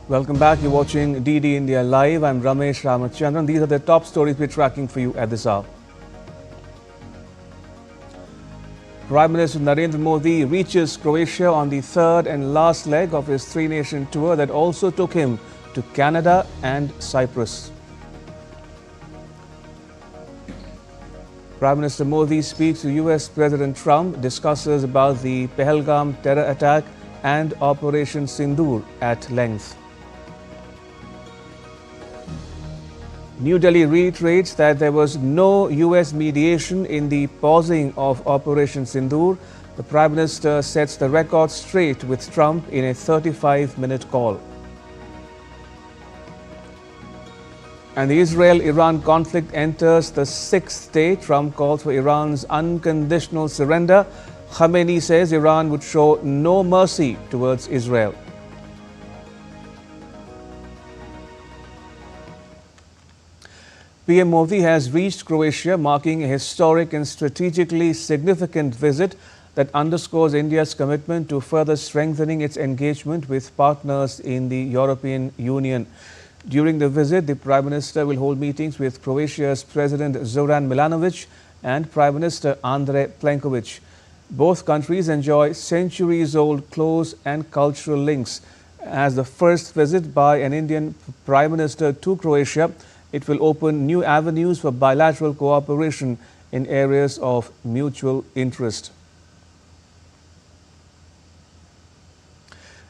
Welcome back. You're watching DD India Live. I'm Ramesh Ramachandran. These are the top stories we're tracking for you at this hour. Prime Minister Narendra Modi reaches Croatia on the third and last leg of his three-nation tour that also took him to Canada and Cyprus. Prime Minister Modi speaks to US President Trump, discusses about the Pahalgam terror attack and Operation Sindoor at length. New Delhi reiterates that there was no US mediation in the pausing of Operation Sindoor. The Prime Minister sets the record straight with Trump in a 35-minute call. And the Israel-Iran conflict enters the sixth day. Trump calls for Iran's unconditional surrender. Khamenei says Iran would show no mercy towards Israel. PM Modi has reached Croatia, marking a historic and strategically significant visit that underscores India's commitment to further strengthening its engagement with partners in the European Union. During the visit, the Prime Minister will hold meetings with Croatia's President Zoran Milanovic and Prime Minister Andrej Plenković. Both countries enjoy centuries-old close and cultural links. As the first visit by an Indian Prime Minister to Croatia, it will open new avenues for bilateral cooperation in areas of mutual interest.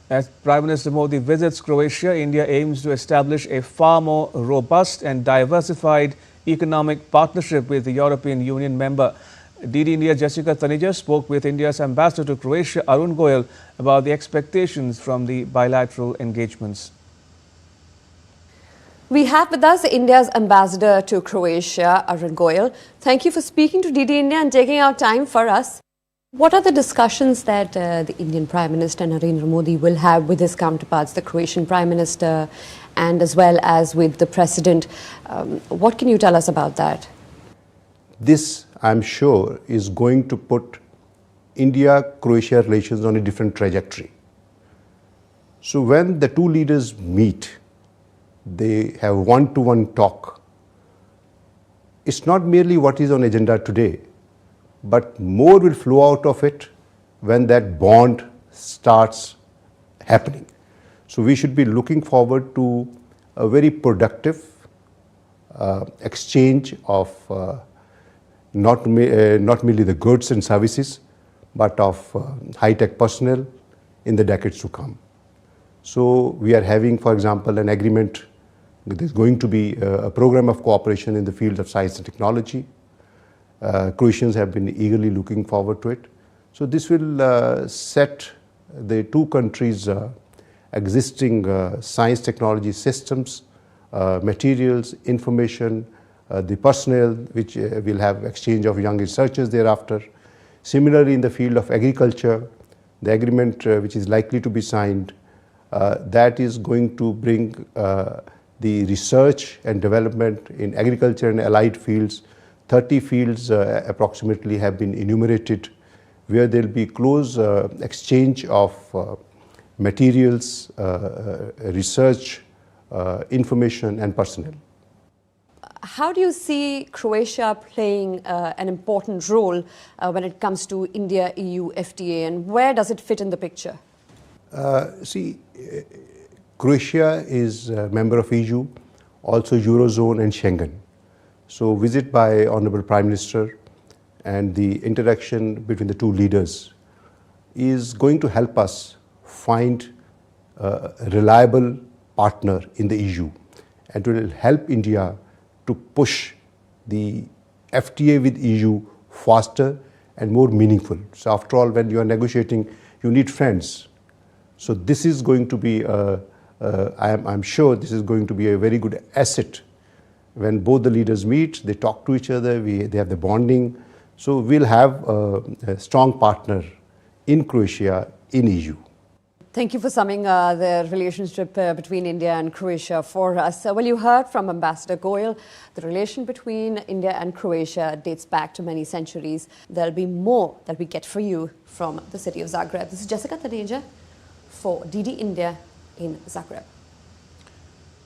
As Prime Minister Modi visits Croatia, India aims to establish a far more robust and diversified economic partnership with the European Union member. DD India Jessica Taneja spoke with India's ambassador to Croatia, Arun Goyal, about the expectations from the bilateral engagements. We have with us India's ambassador to Croatia, Arun Goyal. Thank you for speaking to DD India and taking out time for us. What are the discussions that the Indian Prime Minister Narendra Modi will have with his counterparts, the Croatian Prime Minister, and as well as with the President? What can you tell us about that? This, I'm sure, is going to put India-Croatia relations on a different trajectory. So when the two leaders meet, they have one-to-one talk. It's not merely what is on agenda today, but more will flow out of it when that bond starts happening. So we should be looking forward to a very productive exchange of not merely the goods and services, but of high-tech personnel in the decades to come. So we are having, for example, an agreement. There's going to be a program of cooperation in the field of science and technology. Croatians have been eagerly looking forward to it. So this will set the two countries' existing science technology systems, materials, information, the personnel, which will have exchange of young researchers thereafter. Similarly, in the field of agriculture, the agreement which is likely to be signed, that is going to bring the research and development in agriculture and allied fields. 30 fields approximately have been enumerated, where there will be close exchange of materials, research, information and personnel. How do you see Croatia playing an important role when it comes to India-EU FTA, and where does it fit in the picture? Croatia is a member of EU, also Eurozone and Schengen. So visit by Honorable Prime Minister and the interaction between the two leaders is going to help us find a reliable partner in the EU, and will help India to push the FTA with EU faster and more meaningful. So after all, when you are negotiating, you need friends. So this is going to be, I'm sure this is going to be a very good asset. When both the leaders meet, they talk to each other, they have the bonding. So we'll have a strong partner in Croatia, in EU. Thank you for summing the relationship between India and Croatia for us. Well, you heard from Ambassador Goyal, the relation between India and Croatia dates back to many centuries. There'll be more that we get for you from the city of Zagreb. This is Jessica Taneja for DD India in Zagreb.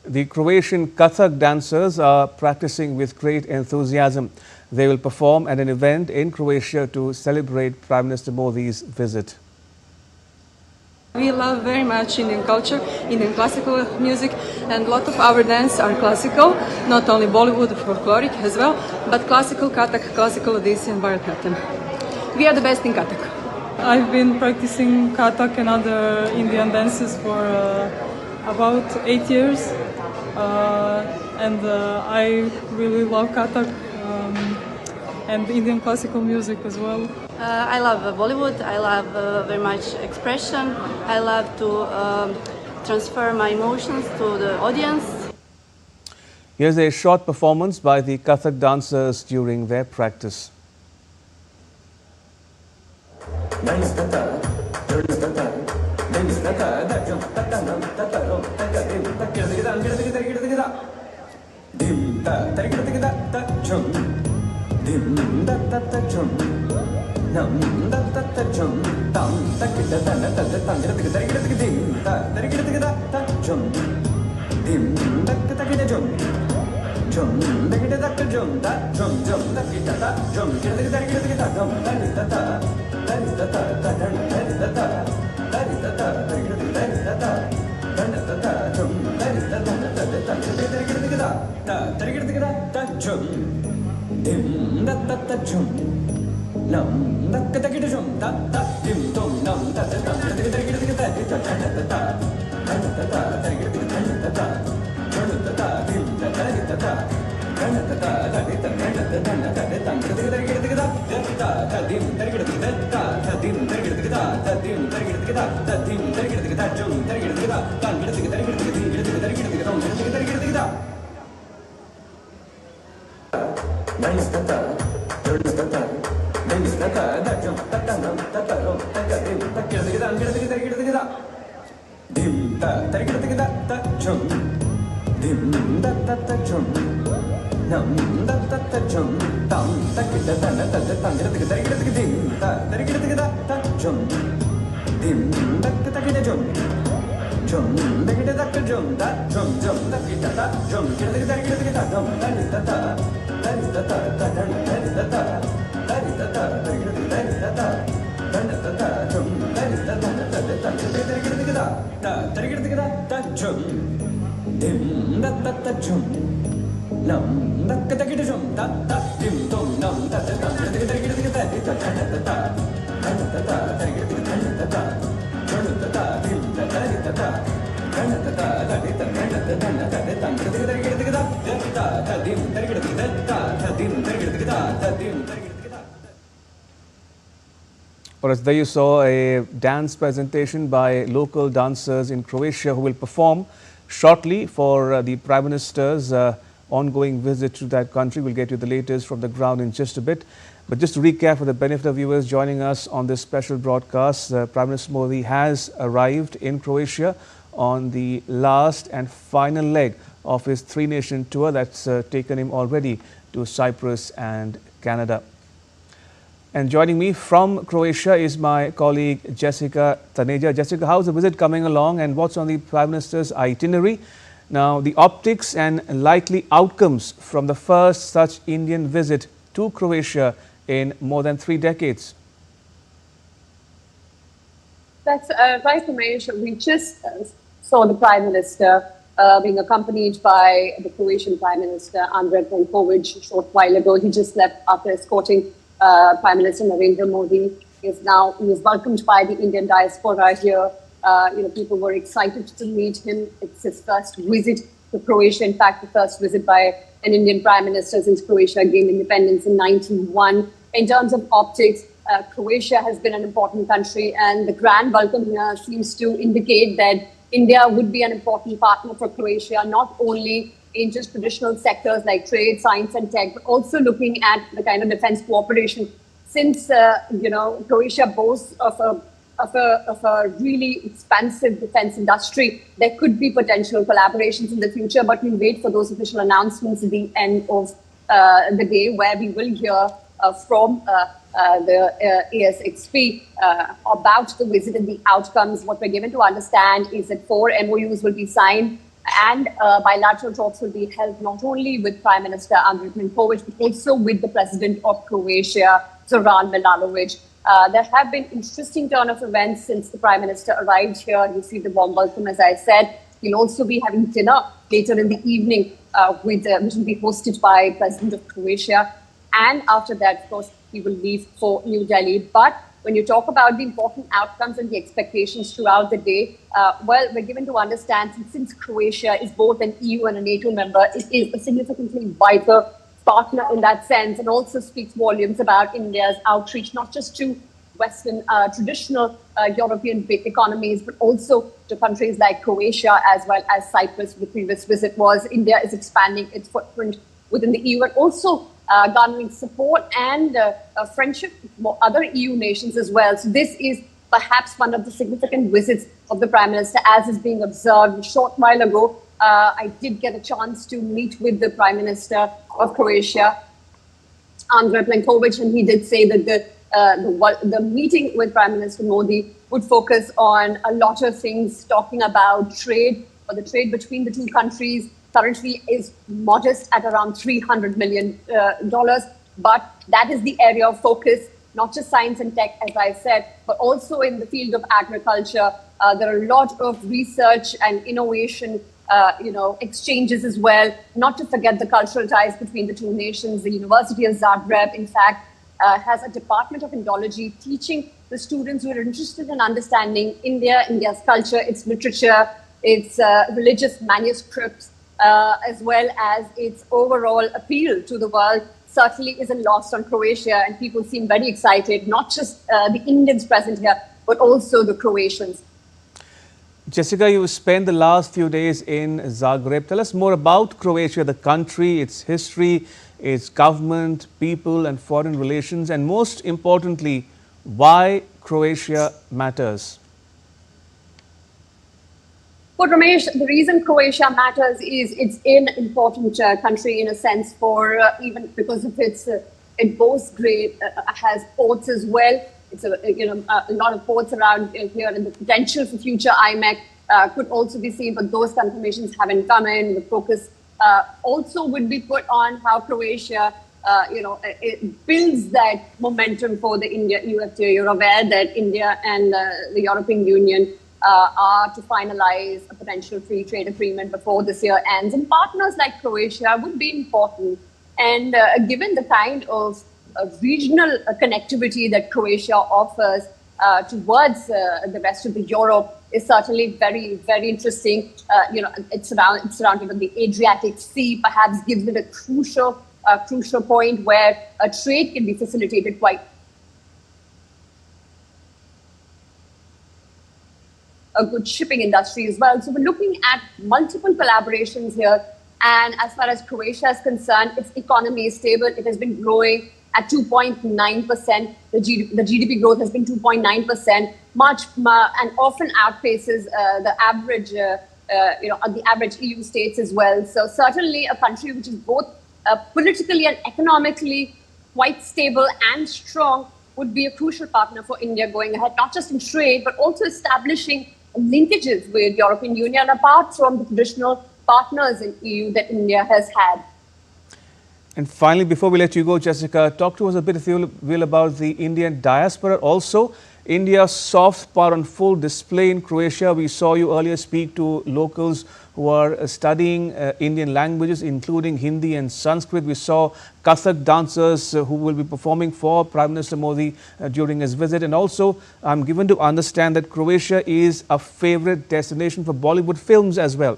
The Croatian Kathak dancers are practicing with great enthusiasm. They will perform at an event in Croatia to celebrate Prime Minister Modi's visit. We love very much Indian culture, Indian classical music, and a lot of our dance are classical, not only Bollywood, folkloric as well, but classical Kathak, classical Odissi and Bharatanatyam. We are the best in Kathak. I've been practicing Kathak and other Indian dances for about 8 years, and I really love Kathak and Indian classical music as well. I love Bollywood. I love very much expression. I love to transfer my emotions to the audience. Here's a short performance by the Kathak dancers during their practice. Whereas there you saw a dance presentation by local dancers in Croatia who will perform shortly for the Prime Minister's ongoing visit to that country. We'll get you the latest from the ground in just a bit. But just to recap for the benefit of viewers joining us on this special broadcast, Prime Minister Modi has arrived in Croatia on the last and final leg of his three-nation tour that's taken him already to Cyprus and Canada. And joining me from Croatia is my colleague Jessica Taneja. Jessica, how's the visit coming along and what's on the Prime Minister's itinerary? Now, the optics and likely outcomes from the first such Indian visit to Croatia in more than 3 decades. That's right, Ramesh. We just saw the Prime Minister being accompanied by the Croatian Prime Minister Andrej Plenković a short while ago. He just left after escorting Prime Minister Narendra Modi. He was welcomed by the Indian diaspora here. People were excited to meet him. It's his first visit to Croatia. In fact, the first visit by an Indian Prime Minister since Croatia gained independence in 1991. In terms of optics, Croatia has been an important country, and the grand welcome here seems to indicate that India would be an important partner for Croatia, not only in just traditional sectors like trade, science and tech, but also looking at the kind of defense cooperation. Since, Croatia boasts of a really expansive defense industry, there could be potential collaborations in the future, but we'll wait for those official announcements at the end of the day, where we will hear from the ASXP about the visit and the outcomes. What we're given to understand is that 4 MOUs will be signed And bilateral talks will be held not only with Prime Minister Andrej Plenković, but also with the President of Croatia, Zoran Milanovic. There have been interesting turn of events since the Prime Minister arrived here. You see the warm welcome, as I said. He'll also be having dinner later in the evening, which will be hosted by President of Croatia. And after that, of course, he will leave for New Delhi. But when you talk about the important outcomes and the expectations throughout the day, well, we're given to understand since Croatia is both an EU and a NATO member, it is a significantly vital partner in that sense, and also speaks volumes about India's outreach, not just to Western traditional European big economies, but also to countries like Croatia as well as Cyprus. The previous visit was India is expanding its footprint within the EU and also garnering support and friendship with other EU nations as well. So this is perhaps one of the significant visits of the Prime Minister, as is being observed. A short while ago, I did get a chance to meet with the Prime Minister of Croatia, Andrej Plenković, and he did say that the meeting with Prime Minister Modi would focus on a lot of things, talking about trade, or the trade between the two countries currently is modest at around $300 million. But that is the area of focus, not just science and tech, as I said, but also in the field of agriculture. There are a lot of research and innovation exchanges as well, not to forget the cultural ties between the two nations. The University of Zagreb, in fact, has a department of Indology teaching the students who are interested in understanding India's culture, its literature, its religious manuscripts, as well as its overall appeal to the world. Certainly isn't lost on Croatia, and people seem very excited, not just the Indians present here, but also the Croatians. Jessica, you spent the last few days in Zagreb. Tell us more about Croatia, the country, its history, its government, people and foreign relations, and most importantly, why Croatia matters. Well, Ramesh, the reason Croatia matters is it's an important country in a sense, for even because of its, it boasts great, has ports as well. It's a lot of ports around here, and the potential for future IMEC could also be seen, but those confirmations haven't come in. The focus also would be put on how Croatia, it builds that momentum for the India-EU FTA. You're aware that India and the European Union are to finalize a potential free trade agreement before this year ends, and partners like Croatia would be important. And given the kind of regional connectivity that Croatia offers towards the rest of the Europe is certainly very, very interesting. It's surrounded on the Adriatic Sea, perhaps gives it a crucial point where a trade can be facilitated quite a good shipping industry as well. So we're looking at multiple collaborations here. And as far as Croatia is concerned, its economy is stable. It has been growing at 2.9%. The GDP growth has been 2.9%, and often outpaces the average, the average EU states as well. So certainly a country which is both politically and economically quite stable and strong would be a crucial partner for India going ahead, not just in trade, but also establishing linkages with European Union, apart from the traditional partners in EU that India has had. And finally, before we let you go, Jessica, talk to us a bit, if you will, about the Indian diaspora. Also, India's soft power on full display in Croatia. We saw you earlier speak to locals who are studying Indian languages, including Hindi and Sanskrit. We saw Kathak dancers who will be performing for Prime Minister Modi during his visit. And also, I'm given to understand that Croatia is a favorite destination for Bollywood films as well.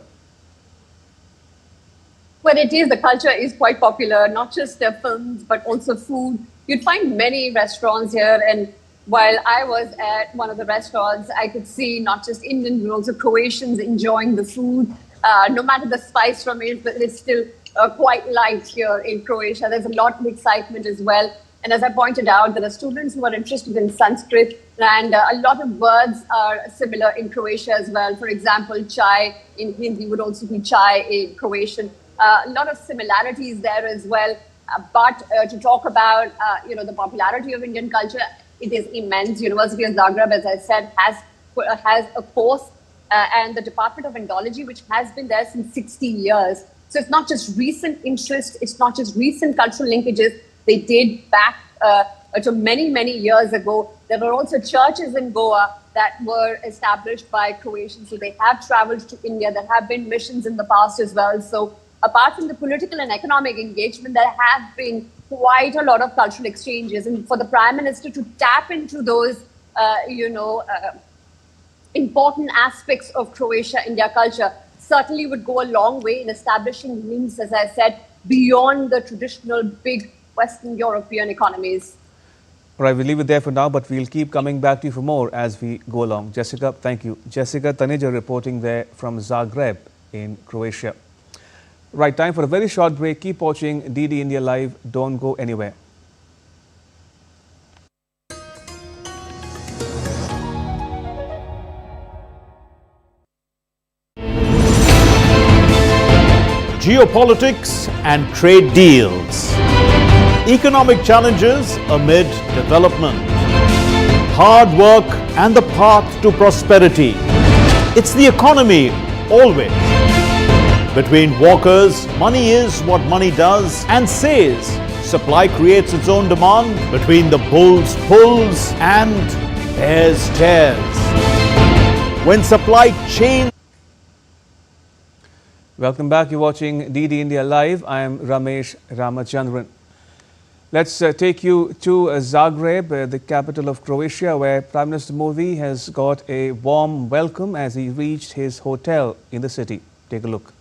Well, it is. The culture is quite popular, not just their films, but also food. You'd find many restaurants here. And while I was at one of the restaurants, I could see not just Indians, but also Croatians enjoying the food. No matter the spice from it, but it's still quite light here in Croatia. There's a lot of excitement as well. And as I pointed out, there are students who are interested in Sanskrit, and a lot of words are similar in Croatia as well. For example, chai in Hindi would also be chai in Croatian. A lot of similarities there as well. But to talk about, the popularity of Indian culture, it is immense. University of Zagreb, as I said, has a course and the Department of Indology, which has been there since 60 years. So it's not just recent interest, it's not just recent cultural linkages. They date back to many, many years ago. There were also churches in Goa that were established by Croatians. So they have traveled to India. There have been missions in the past as well. So apart from the political and economic engagement, there have been quite a lot of cultural exchanges. And for the Prime Minister to tap into those, important aspects of Croatia-India culture certainly would go a long way in establishing links, as I said, beyond the traditional big Western European economies. All right, we'll leave it there for now, but we'll keep coming back to you for more as we go along. Jessica, thank you. Jessica Taneja reporting there from Zagreb in Croatia. Right, time for a very short break. Keep watching DD India Live. Don't go anywhere. Geopolitics and trade deals. Economic challenges amid development. Hard work and the path to prosperity. It's the economy always. Between walkers, money is what money does and says. Supply creates its own demand. Between the bulls pulls and bears tears. When supply chain. Welcome back. You're watching DD India Live. I am Ramesh Ramachandran. Let's take you to Zagreb, the capital of Croatia, where Prime Minister Modi has got a warm welcome as he reached his hotel in the city. Take a look.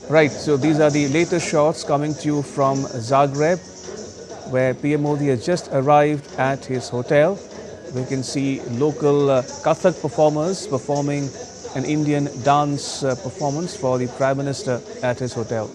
Right, so these are the latest shots coming to you from Zagreb, where PM Modi has just arrived at his hotel. We can see local Kathak performers performing an Indian dance performance for the Prime Minister at his hotel.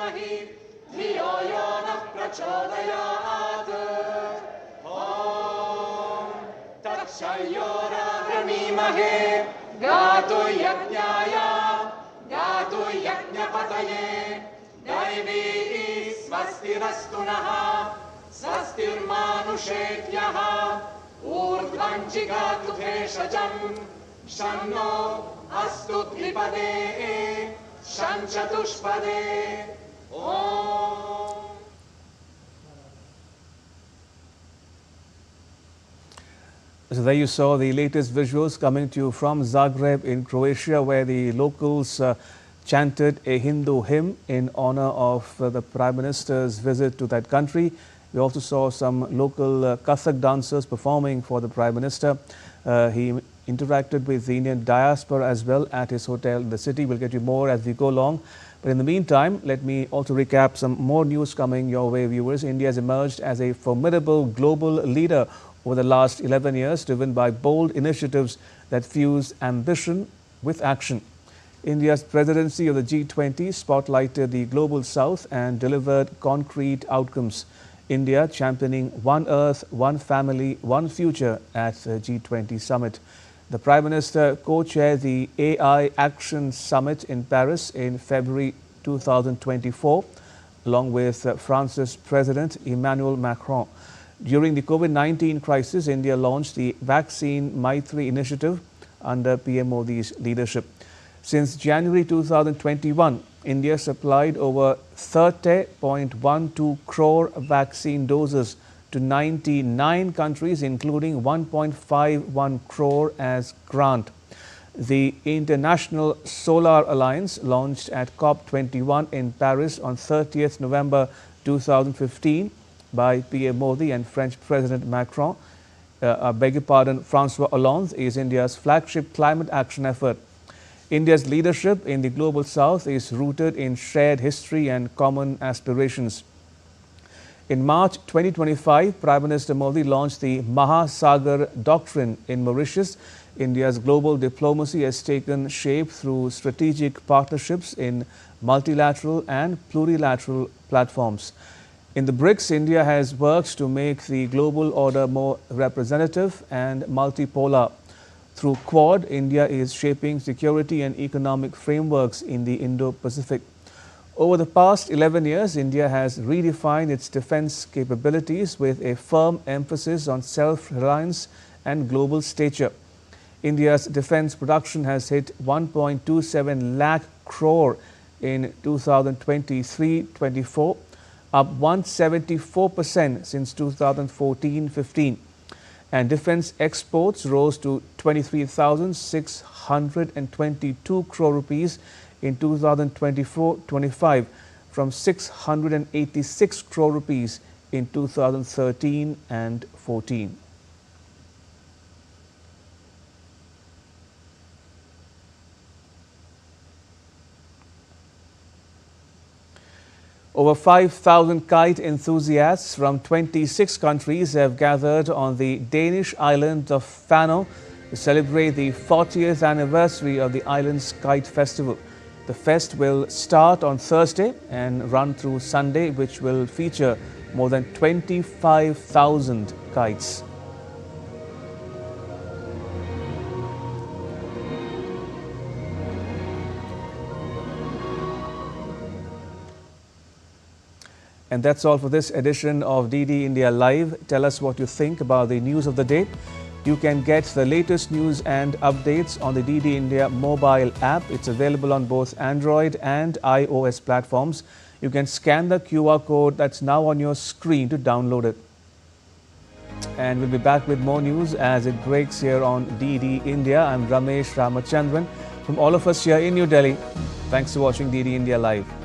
धीमहि धियो यो नः प्रचोदयात् ॐ तत्सयोरावृणीमहे गातु यज्ञाय गातु यज्ञपतये दैवी स्वस्तिरस्तु नः स्वस्तिर्मानुषेभ्यः ऊर्ध्वं जिगातु भेषजम् शन्नो अस्तु द्विपदे शं चतुष्पदे ॐ। So there you saw the latest visuals coming to you from Zagreb in Croatia, where the locals chanted a Hindu hymn in honor of the Prime Minister's visit to that country. We also saw some local Kathak dancers performing for the Prime Minister. He interacted with the Indian diaspora as well at his hotel in the city. We'll get you more as we go along. But in the meantime, let me also recap some more news coming your way, viewers. India has emerged as a formidable global leader over the last 11 years, driven by bold initiatives that fuse ambition with action. India's presidency of the G20 spotlighted the global south and delivered concrete outcomes. India championing One Earth, One Family, One Future at the G20 summit. The Prime Minister co-chaired the AI Action Summit in Paris in February 2024, along with France's President Emmanuel Macron. During the COVID-19 crisis, India launched the Vaccine Maitri initiative under PM Modi's leadership. Since January 2021, India supplied over 30.12 crore vaccine doses to 99 countries, including 1.51 crore as grant. The International Solar Alliance, launched at COP21 in Paris on 30th November 2015 by PM Modi and French President Macron, François Hollande, is India's flagship climate action effort. India's leadership in the global south is rooted in shared history and common aspirations. In March 2025, Prime Minister Modi launched the Mahasagar Doctrine in Mauritius. India's global diplomacy has taken shape through strategic partnerships in multilateral and plurilateral platforms. In the BRICS, India has worked to make the global order more representative and multipolar. Through Quad, India is shaping security and economic frameworks in the Indo-Pacific. Over the past 11 years, India has redefined its defense capabilities with a firm emphasis on self-reliance and global stature. India's defense production has hit 1.27 lakh crore in 2023-24, up 174% since 2014-15. And defense exports rose to 23,622 crore rupees in 2024-25 from 686 crore rupees in 2013 and 14. Over 5,000 kite enthusiasts from 26 countries have gathered on the Danish island of Fanø to celebrate the 40th anniversary of the island's kite festival. The fest will start on Thursday and run through Sunday, which will feature more than 25,000 kites. And that's all for this edition of DD India Live. Tell us what you think about the news of the day. You can get the latest news and updates on the DD India mobile app. It's available on both Android and iOS platforms. You can scan the QR code that's now on your screen to download it. And we'll be back with more news as it breaks here on DD India. I'm Ramesh Ramachandran. From all of us here in New Delhi, thanks for watching DD India Live.